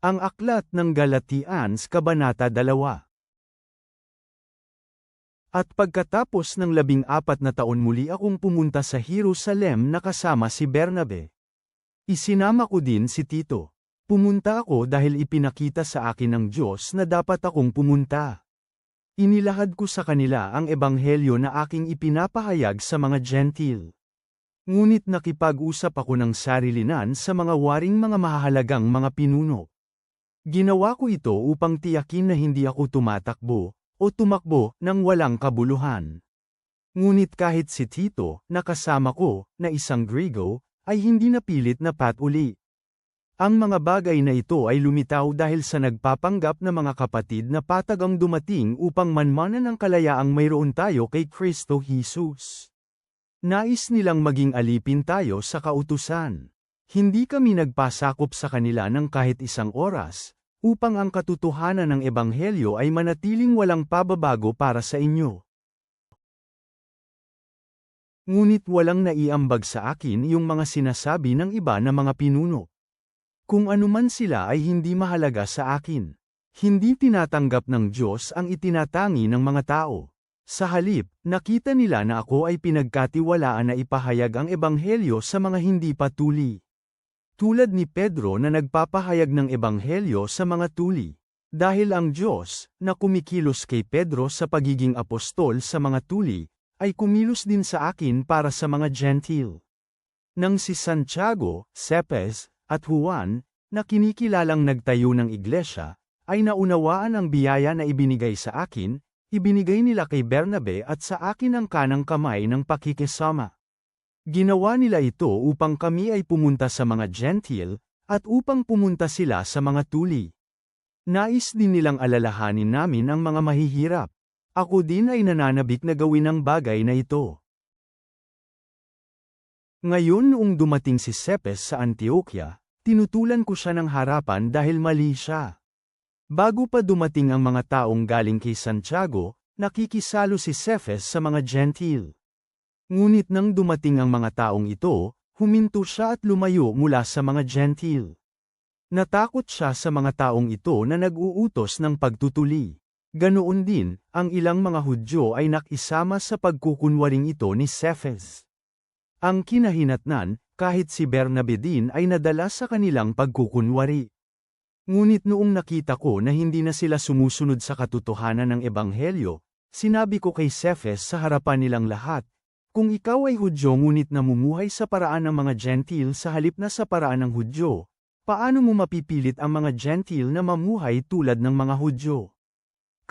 Ang Aklat ng Galatians Kabanata 2. At pagkatapos ng 14 na taon muli akong pumunta sa Jerusalem na kasama si Bernabe. Isinama ko din si Tito. Pumunta ako dahil ipinakita sa akin ng Diyos na dapat akong pumunta. Inilahad ko sa kanila ang ebanghelyo na aking ipinapahayag sa mga Gentil. Ngunit nakipag-usap ako ng sarilinan sa mga waring mga mahahalagang mga pinuno. Ginawa ko ito upang tiyakin na hindi ako tumatakbo o tumakbo ng walang kabuluhan. Ngunit kahit si Tito, na kasama ko, na isang Griego, ay hindi napilit na patuli. Ang mga bagay na ito ay lumitaw dahil sa nagpapanggap na mga kapatid na patagang dumating upang manmanan ng kalayaang mayroon tayo kay Kristo Jesus. Nais nilang maging alipin tayo sa kautusan. Hindi kami nagpasakop sa kanila ng kahit isang oras, upang ang katotohanan ng ebanghelyo ay manatiling walang pababago para sa inyo. Ngunit walang naiambag sa akin yung mga sinasabi ng iba na mga pinuno. Kung anuman sila ay hindi mahalaga sa akin. Hindi tinatanggap ng Diyos ang itinatangi ng mga tao. Sa halip, nakita nila na ako ay pinagkatiwalaan na ipahayag ang ebanghelyo sa mga hindi patuli. Tulad ni Pedro na nagpapahayag ng ebanghelyo sa mga tuli. Dahil ang Diyos, na kumikilos kay Pedro sa pagiging apostol sa mga tuli, ay kumilos din sa akin para sa mga Gentil. Nang si Santiago, Cepes, at Juan, na kinikilalang nagtayo ng iglesia, ay naunawaan ang biyaya na ibinigay sa akin, ibinigay nila kay Bernabe at sa akin ang kanang kamay ng pakikisama. Ginawa nila ito upang kami ay pumunta sa mga Gentil, at upang pumunta sila sa mga tuli. Nais din nilang alalahanin namin ang mga mahihirap. Ako din ay nananabik na gawin ang bagay na ito. Ngayon noong dumating si Cepes sa Antioquia, tinutulan ko siya ng harapan dahil mali siya. Bago pa dumating ang mga taong galing kay Santiago, nakikisalo si Cepes sa mga Gentil. Ngunit nang dumating ang mga taong ito, huminto siya at lumayo mula sa mga Gentil. Natakot siya sa mga taong ito na nag-uutos ng pagtutuli. Ganoon din, ang ilang mga Hudyo ay nakisama sa pagkukunwaring ito ni Cepes. Ang kinahinatnan, kahit si Bernabe din ay nadala sa kanilang pagkukunwari. Ngunit noong nakita ko na hindi na sila sumusunod sa katotohanan ng ebanghelyo, sinabi ko kay Cepes sa harapan nilang lahat, kung ikaw ay Hudyo ngunit namumuhay sa paraan ng mga Gentil sa halip na sa paraan ng Hudyo, paano mo mapipilit ang mga Gentil na mamuhay tulad ng mga Hudyo?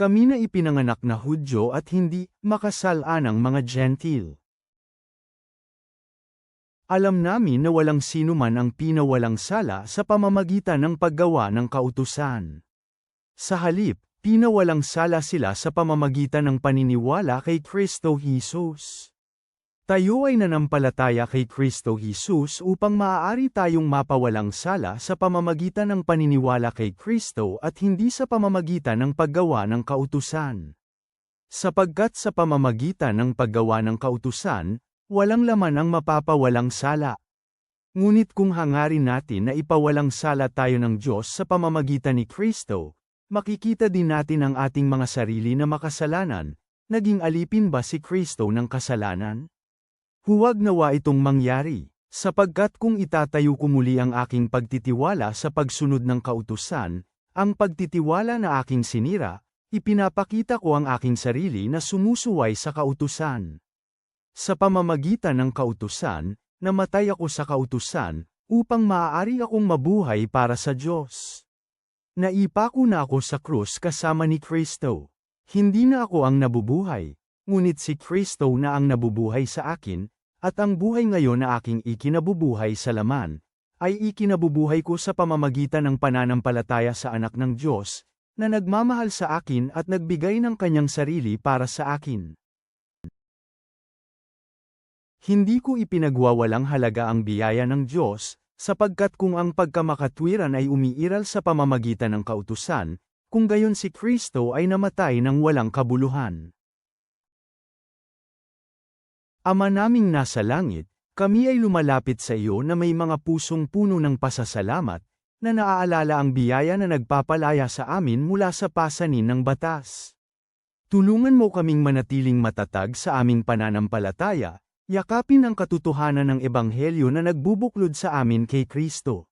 Kami na ipinanganak na Hudyo at hindi makasalanang mga Gentil. Alam namin na walang sino man ang pinawalang sala sa pamamagitan ng paggawa ng kautusan. Sa halip, pinawalang sala sila sa pamamagitan ng paniniwala kay Kristo Jesus. Tayo ay nanampalataya kay Kristo Jesus upang maaari tayong mapawalang sala sa pamamagitan ng paniniwala kay Kristo at hindi sa pamamagitan ng paggawa ng kautusan. Sapagkat sa pamamagitan ng paggawa ng kautusan, walang laman ang mapapawalang sala. Ngunit kung hangarin natin na ipawalang sala tayo ng Diyos sa pamamagitan ni Kristo, makikita din natin ang ating mga sarili na makasalanan. Naging alipin ba si Kristo ng kasalanan? Huwag nawa itong mangyari, sapagkat kung itatayo ko muli ang aking pagtitiwala sa pagsunod ng kautusan, ang pagtitiwala na aking sinira, ipinapakita ko ang aking sarili na sumusuway sa kautusan. Sa pamamagitan ng kautusan, namatay ako sa kautusan, upang maaari akong mabuhay para sa Diyos. Naipako na ako sa krus kasama ni Kristo. Hindi na ako ang nabubuhay, ngunit si Kristo na ang nabubuhay sa akin, at ang buhay ngayon na aking ikinabubuhay sa laman, ay ikinabubuhay ko sa pamamagitan ng pananampalataya sa Anak ng Diyos, na nagmamahal sa akin at nagbigay ng kanyang sarili para sa akin. Hindi ko ipinagwawalang halaga ang biyaya ng Diyos, sapagkat kung ang pagkamakatwiran ay umiiral sa pamamagitan ng kautusan, kung gayon si Kristo ay namatay ng walang kabuluhan. Ama naming nasa langit, kami ay lumalapit sa iyo na may mga pusong puno ng pasasalamat, na naaalala ang biyaya na nagpapalaya sa amin mula sa pasanin ng batas. Tulungan mo kaming manatiling matatag sa aming pananampalataya, yakapin ang katotohanan ng Ebanghelyo na nagbubuklod sa amin kay Kristo.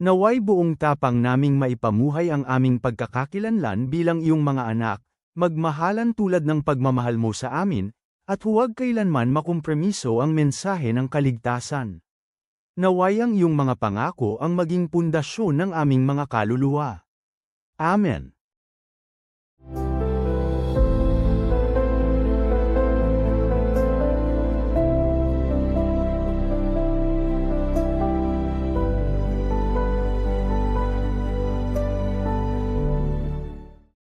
Naway buong tapang naming maipamuhay ang aming pagkakakilanlan bilang iyong mga anak, magmahalan tulad ng pagmamahal mo sa amin, at huwag kailanman makompromiso ang mensahe ng kaligtasan. Naway ang iyong mga pangako ang maging pundasyon ng aming mga kaluluwa. Amen.